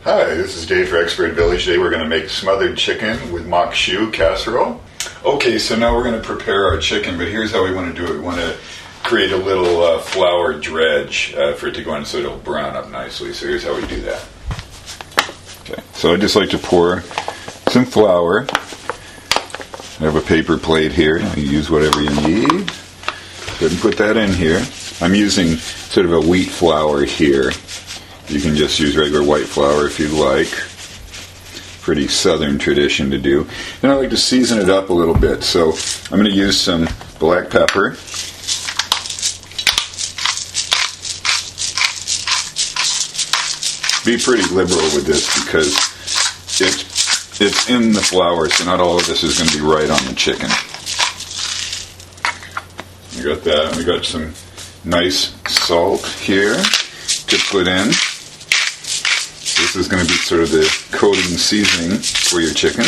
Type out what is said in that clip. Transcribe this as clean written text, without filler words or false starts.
Hi, this is Dave for Expert Village. Today we're going to make smothered chicken with Maque Choux Casserole. Okay, so now we're going to prepare our chicken, but here's how we want to do it. We want to create a little flour dredge for it to go in so it'll brown up nicely. So here's how we do that. Okay, so I just like to pour some flour. I have a paper plate here. You use whatever you need. Go ahead and put that in here. I'm using sort of a wheat flour here. You can just use regular white flour if you'd like. Pretty southern tradition to do. And I like to season it up a little bit. So I'm going to use some black pepper. Be pretty liberal with this because it's in the flour, so not all of this is going to be right on the chicken. We got that. We got some nice salt here to put in. This is going to be sort of the coating seasoning for your chicken.